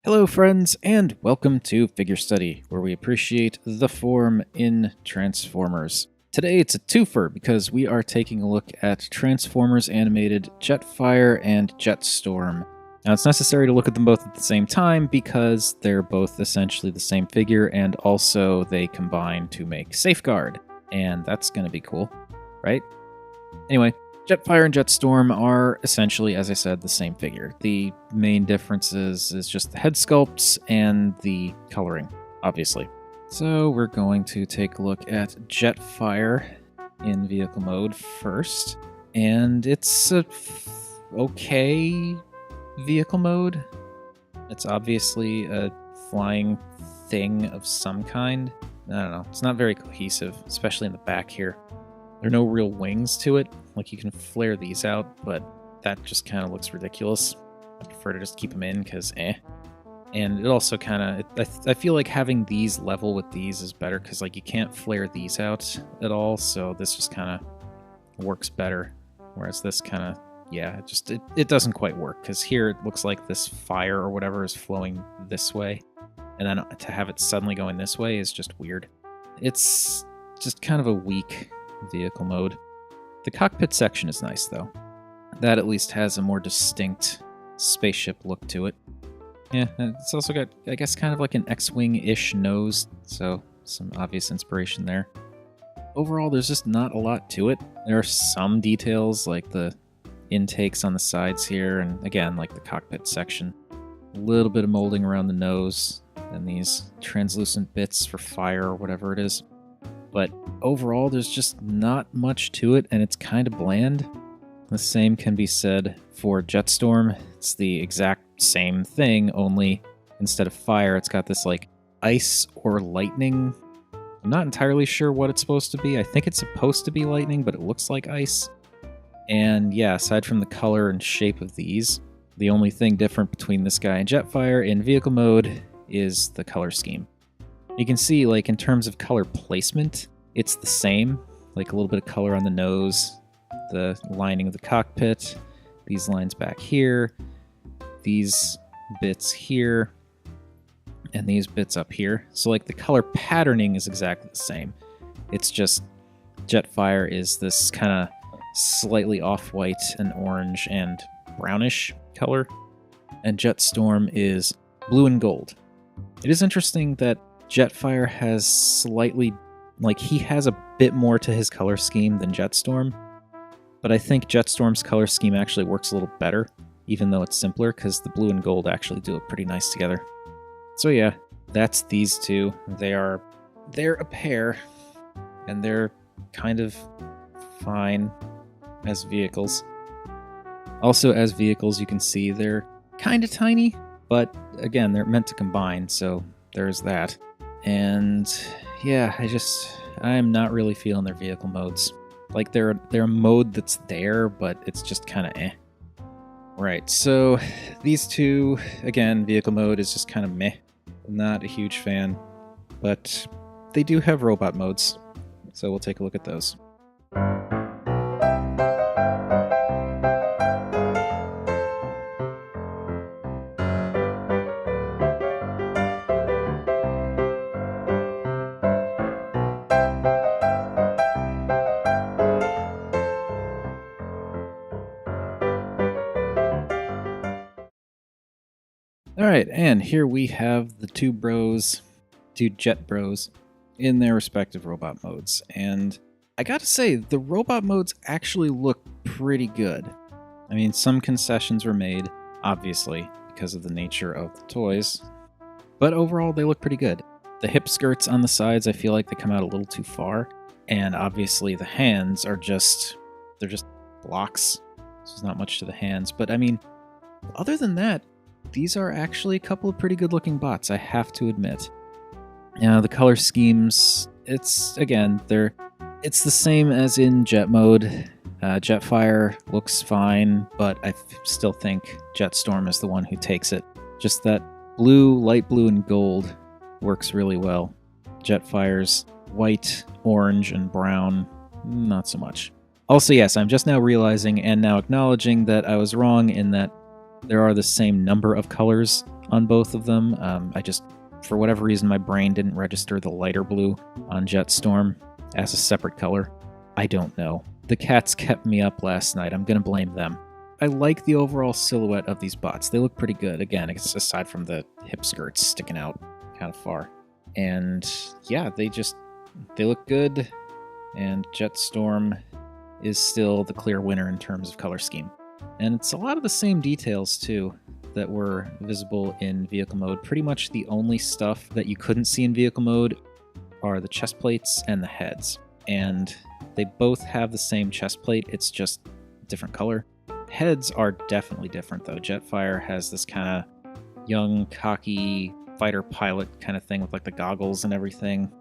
Hello friends, and welcome to Figure Study, where we appreciate the form in Transformers. Today it's a twofer because we are taking a look at Transformers animated Jetfire and Jetstorm. Now it's necessary to look at them both at the same time because they're both essentially the same figure and also they combine to make Safeguard, and that's going to be cool, right? Anyway, Jetfire and Jetstorm are essentially, as I said, the same figure. The main differences is just the head sculpts and the coloring, obviously. So we're going to take a look at Jetfire in vehicle mode first. And it's a okay vehicle mode. It's obviously a flying thing of some kind. I don't know, it's not very cohesive, especially in the back here. There are no real wings to it. Like, you can flare these out, but that just kind of looks ridiculous. I prefer to just keep them in, because And it also kind of... I feel like having these level with these is better, because, like, you can't flare these out at all, so this just kind of works better. Whereas this kind of... Yeah, it doesn't quite work, because here it looks like this fire or whatever is flowing this way. And then to have it suddenly going this way is just weird. It's just kind of a weak vehicle mode. The cockpit section is nice, though. That at least has a more distinct spaceship look to it. Yeah, and it's also got, I guess, kind of like an X-Wing-ish nose, so some obvious inspiration there. Overall, there's just not a lot to it. There are some details, like the intakes on the sides here, and again, like the cockpit section. A little bit of molding around the nose, and these translucent bits for fire or whatever it is. But overall, there's just not much to it, and it's kind of bland. The same can be said for Jetstorm. It's the exact same thing, only instead of fire, it's got this, like, ice or lightning. I'm not entirely sure what it's supposed to be. I think it's supposed to be lightning, but it looks like ice. And yeah, aside from the color and shape of these, the only thing different between this guy and Jetfire in vehicle mode is the color scheme. You can see, like, in terms of color placement, it's the same. Like, a little bit of color on the nose, the lining of the cockpit, these lines back here, these bits here, and these bits up here. So, like, the color patterning is exactly the same. It's just Jetfire is this kind of slightly off-white and orange and brownish color, and Jetstorm is blue and gold. It is interesting that Jetfire has slightly, like, he has a bit more to his color scheme than Jetstorm, but I think Jetstorm's color scheme actually works a little better, even though it's simpler, because the blue and gold actually do look pretty nice together. So yeah, that's these two. They're a pair, and they're kind of fine as vehicles. Also, as vehicles, you can see they're kind of tiny, but again, they're meant to combine, so there's that. And yeah, I'm not really feeling their vehicle modes. Like, they're a mode that's there, but it's just kind of eh. Right, so these two, again, vehicle mode is just kind of meh. Not a huge fan, but they do have robot modes, so we'll take a look at those. Alright, and here we have the two Jet Bros, in their respective robot modes. And I gotta say, the robot modes actually look pretty good. I mean, some concessions were made, obviously, because of the nature of the toys. But overall, they look pretty good. The hip skirts on the sides, I feel like they come out a little too far. And obviously, the hands are they're just blocks. So there's not much to the hands. But I mean, other than that, these are actually a couple of pretty good looking bots, I have to admit. The color schemes, it's the same as in Jet mode. Jetfire looks fine, but I still think Jetstorm is the one who takes it. Just that blue, light blue, and gold works really well. Jetfire's white, orange, and brown, not so much. Also, yes, I'm just now realizing and now acknowledging that I was wrong in that there are the same number of colors on both of them. I just, for whatever reason, my brain didn't register the lighter blue on Jetstorm as a separate color. I don't know. The cats kept me up last night. I'm going to blame them. I like the overall silhouette of these bots. They look pretty good. Again, aside from the hip skirts sticking out kind of far. And yeah, they look good. And Jetstorm is still the clear winner in terms of color scheme. And it's a lot of the same details, too, that were visible in vehicle mode. Pretty much the only stuff that you couldn't see in vehicle mode are the chest plates and the heads. And they both have the same chest plate, it's just a different color. Heads are definitely different, though. Jetfire has this kind of young, cocky fighter pilot kind of thing with like the goggles and everything.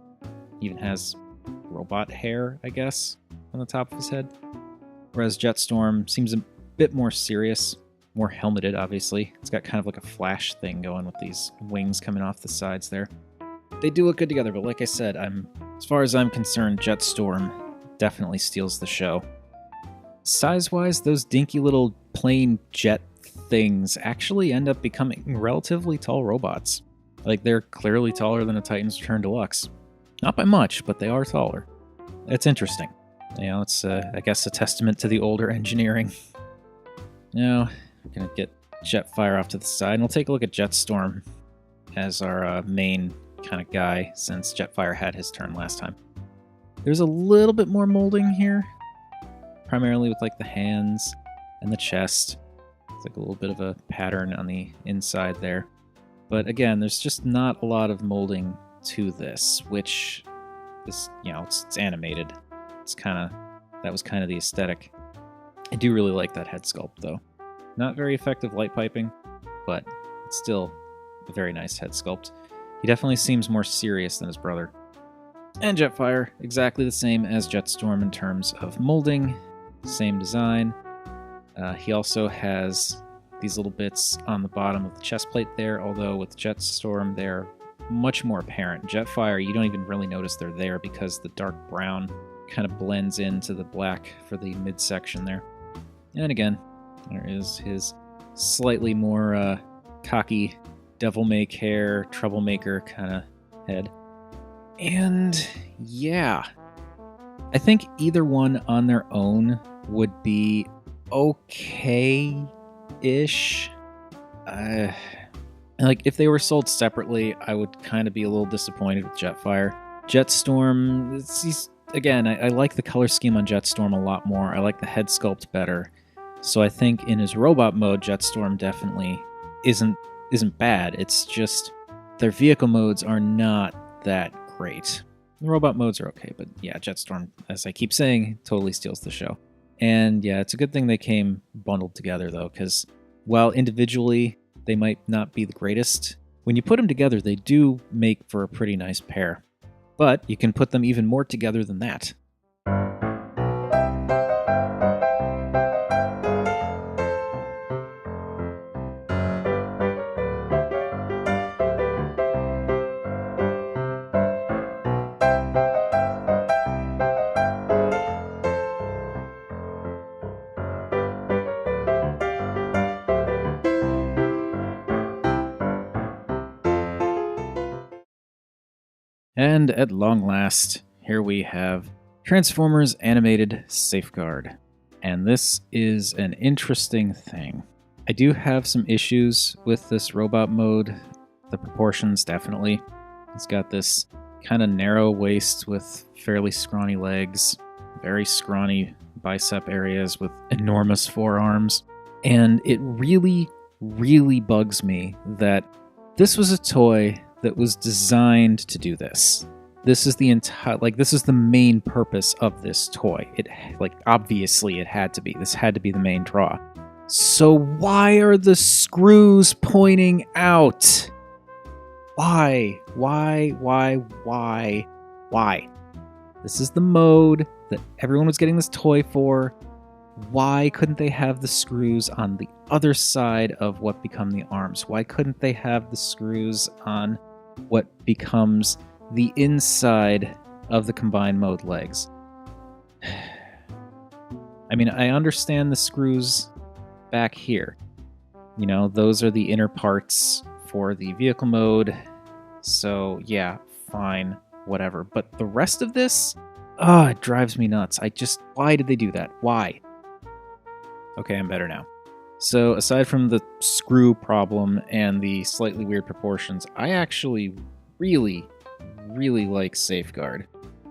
He even has robot hair, I guess, on the top of his head. Whereas Jetstorm seems a bit more serious, more helmeted, obviously. It's got kind of like a flash thing going with these wings coming off the sides there. They do look good together, but like I said, as far as I'm concerned, Jetstorm definitely steals the show. Size-wise, those dinky little plain jet things actually end up becoming relatively tall robots. Like, they're clearly taller than a Titan's Return Deluxe. Not by much, but they are taller. It's interesting. You know, it's, I guess, a testament to the older engineering. Now, we're going to get Jetfire off to the side, and we'll take a look at Jetstorm as our main kind of guy, since Jetfire had his turn last time. There's a little bit more molding here, primarily with like the hands and the chest. It's like a little bit of a pattern on the inside there. But again, there's just not a lot of molding to this, which is, you know, it's animated. That was kind of the aesthetic. I do really like that head sculpt, though. Not very effective light piping, but it's still a very nice head sculpt. He definitely seems more serious than his brother. And Jetfire, exactly the same as Jetstorm in terms of molding, same design. He also has these little bits on the bottom of the chest plate there, although with Jetstorm they're much more apparent. Jetfire, you don't even really notice they're there because the dark brown kind of blends into the black for the midsection there. And again, there is his slightly more cocky, devil-may-care, troublemaker kind of head. And yeah, I think either one on their own would be okay-ish. Like, if they were sold separately, I would kind of be a little disappointed with Jetfire. Jetstorm, again, I like the color scheme on Jetstorm a lot more. I like the head sculpt better. So I think in his robot mode, Jetstorm definitely isn't bad. It's just their vehicle modes are not that great. The robot modes are okay, but yeah, Jetstorm, as I keep saying, totally steals the show. And yeah, it's a good thing they came bundled together, though, because while individually they might not be the greatest, when you put them together, they do make for a pretty nice pair. But you can put them even more together than that. And at long last, here we have Transformers Animated Safeguard. And this is an interesting thing. I do have some issues with this robot mode. The proportions, definitely. It's got this kind of narrow waist with fairly scrawny legs, very scrawny bicep areas with enormous forearms. And it really, really bugs me that this was a toy that was designed to do this. This is this is the main purpose of this toy. Obviously it had to be. This had to be the main draw. So why are the screws pointing out? Why? This is the mode that everyone was getting this toy for. Why couldn't they have the screws on the other side of what become the arms? Why couldn't they have the screws on what becomes the inside of the combined mode legs? I mean, I understand the screws back here, You know, those are the inner parts for the vehicle mode. So yeah, fine, whatever. But the rest of this, it drives me nuts. Why did they do that? Why? Okay, I'm better now. So aside from the screw problem and the slightly weird proportions, I actually really, really like Safeguard.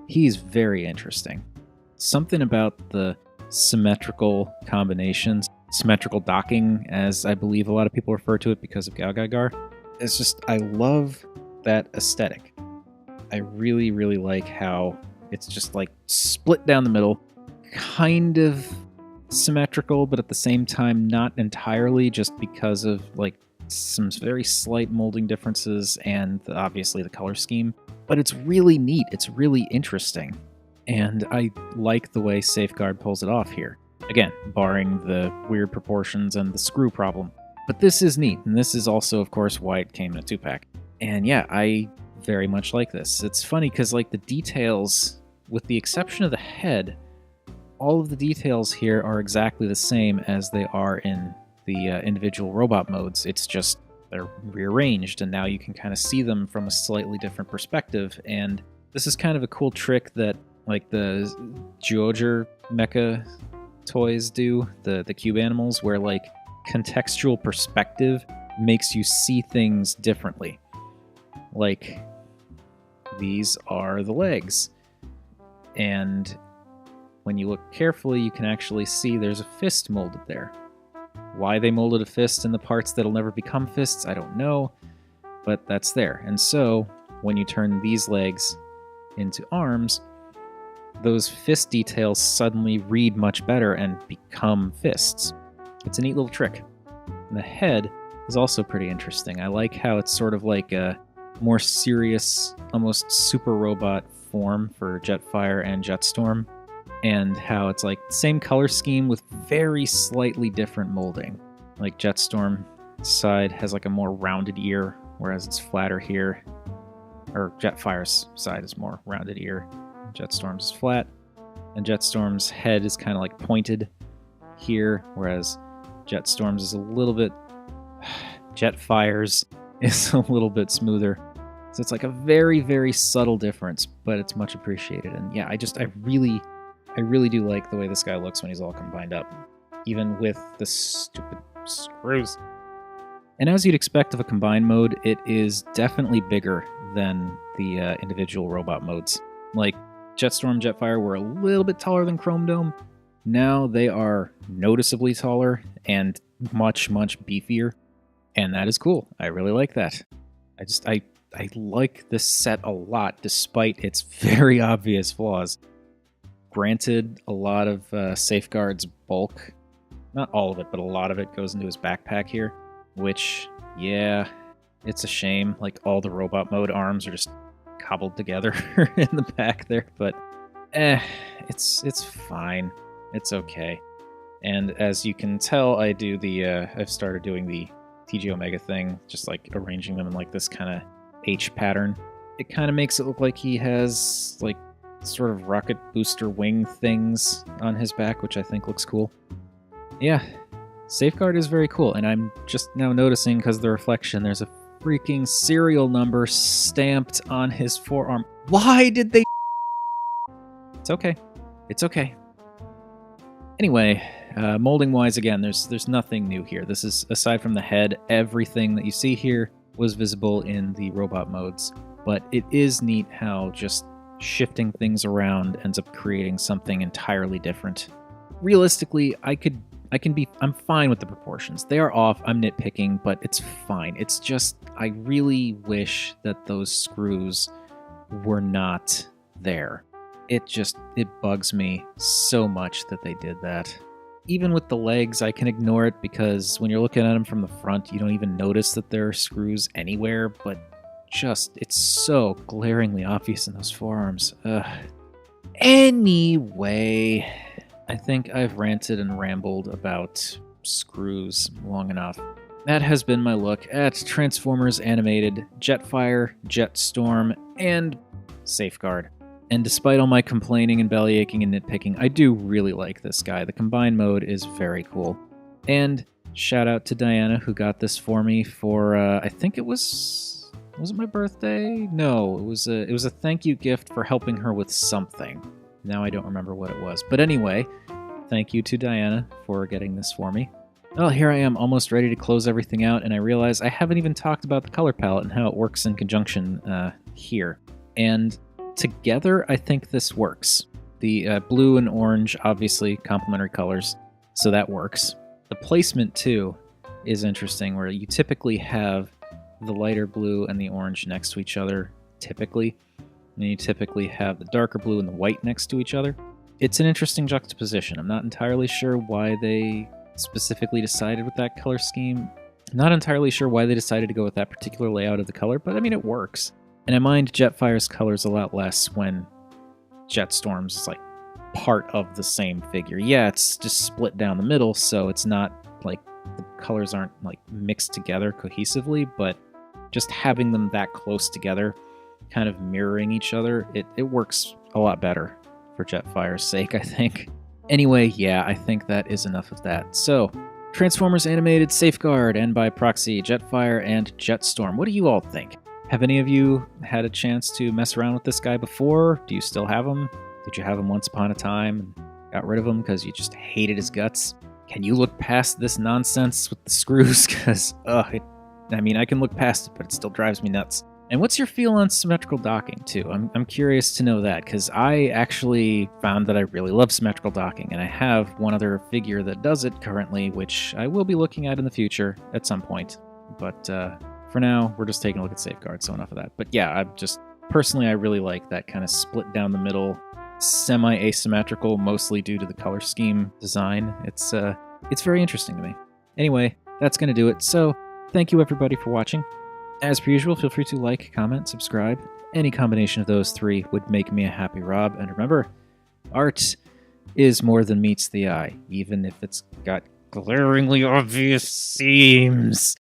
He's very interesting. Something about the symmetrical combinations, symmetrical docking, as I believe a lot of people refer to it because of Galgagar. It's just, I love that aesthetic. I really, really like how it's just like split down the middle, kind of symmetrical, but at the same time not entirely, just because of like some very slight molding differences and obviously the color scheme. But it's really neat. It's really interesting. And I like the way Safeguard pulls it off here. Again, barring the weird proportions and the screw problem. But this is neat, and this is also, of course, why it came in a 2-pack. And yeah, I very much like this. It's funny because like the details, with the exception of the head, all of the details here are exactly the same as they are in the individual robot modes. It's just they're rearranged, and now you can kind of see them from a slightly different perspective. And this is kind of a cool trick that like the Zyuohger mecha toys do, the cube animals, where like contextual perspective makes you see things differently. Like, these are the legs, and when you look carefully, you can actually see there's a fist molded there. Why they molded a fist in the parts that'll never become fists, I don't know, but that's there. And so, when you turn these legs into arms, those fist details suddenly read much better and become fists. It's a neat little trick. And the head is also pretty interesting. I like how it's sort of like a more serious, almost super robot form for Jetfire and Jetstorm, and how it's like the same color scheme with very slightly different molding. Like Jetstorm side has like a more rounded ear, whereas it's flatter here. Or Jetfire's side is more rounded ear. Jetstorm's is flat. And Jetstorm's head is kind of like pointed here, whereas Jetstorm's is a little bit... Jetfire's is a little bit smoother. So it's like a very, very subtle difference, but it's much appreciated. And yeah, I really do like the way this guy looks when he's all combined up, even with the stupid screws. And as you'd expect of a combined mode, it is definitely bigger than the individual robot modes. Like, Jetstorm, Jetfire were a little bit taller than Chrome Dome. Now they are noticeably taller and much, much beefier. And that is cool. I really like that. I like this set a lot, despite its very obvious flaws. Granted, a lot of Safeguard's bulk, not all of it, but a lot of it goes into his backpack here, which, yeah, it's a shame. Like, all the robot mode arms are just cobbled together in the back there, but it's fine. It's okay. And as you can tell, I've started doing the TG Omega thing, just like arranging them in like this kind of H pattern. It kind of makes it look like he has like sort of rocket booster wing things on his back, which I think looks cool. Yeah, Safeguard is very cool, and I'm just now noticing, because of the reflection, there's a freaking serial number stamped on his forearm. Why did they... It's okay. It's okay. Anyway, molding-wise, again, there's nothing new here. This is, aside from the head, everything that you see here was visible in the robot modes. But it is neat how just shifting things around ends up creating something entirely different. Realistically, I'm fine with the proportions. They are off, I'm nitpicking, but it's fine. It's just, I really wish that those screws were not there. It bugs me so much that they did that. Even with the legs, I can ignore it because when you're looking at them from the front, you don't even notice that there are screws anywhere, but it's so glaringly obvious in those forearms. Anyway, I think I've ranted and rambled about screws long enough. That has been my look at Transformers Animated, Jetfire, Jetstorm, and Safeguard. And despite all my complaining and bellyaching and nitpicking, I do really like this guy. The combined mode is very cool. And Shout out to Diana who got this for me for I think it was it my birthday? No, it was a thank you gift for helping her with something. Now I don't remember what it was. But anyway, thank you to Diana for getting this for me. Well, here I am almost ready to close everything out, and I realize I haven't even talked about the color palette and how it works in conjunction here. And together, I think this works. The blue and orange, obviously, complementary colors, so that works. The placement, too, is interesting, where you typically have the lighter blue and the orange next to each other, typically. And you typically have the darker blue and the white next to each other. It's an interesting juxtaposition. I'm not entirely sure why they specifically decided with that color scheme. Not entirely sure why they decided to go with that particular layout of the color, but I mean, it works. And I mind Jetfire's colors a lot less when Jetstorm's is like part of the same figure. Yeah, it's just split down the middle, so it's not like the colors aren't like mixed together cohesively, but just having them that close together, kind of mirroring each other, it works a lot better for Jetfire's sake, I think. Anyway, yeah, I think that is enough of that. So, Transformers Animated, Safeguard, and by proxy, Jetfire and Jetstorm. What do you all think? Have any of you had a chance to mess around with this guy before? Do you still have him? Did you have him once upon a time and got rid of him because you just hated his guts? Can you look past this nonsense with the screws? Because, I can look past it, but it still drives me nuts. And what's your feel on symmetrical docking, too? I'm curious to know that, because I actually found that I really love symmetrical docking, and I have one other figure that does it currently, which I will be looking at in the future at some point. But for now, we're just taking a look at Safeguard, so enough of that. But yeah, personally, I really like that kind of split down the middle, semi-asymmetrical, mostly due to the color scheme design. It's very interesting to me. Anyway, that's going to do it. So, thank you everybody for watching. As per usual, feel free to like, comment, subscribe. Any combination of those three would make me a happy Rob. And remember, art is more than meets the eye, even if it's got glaringly obvious seams.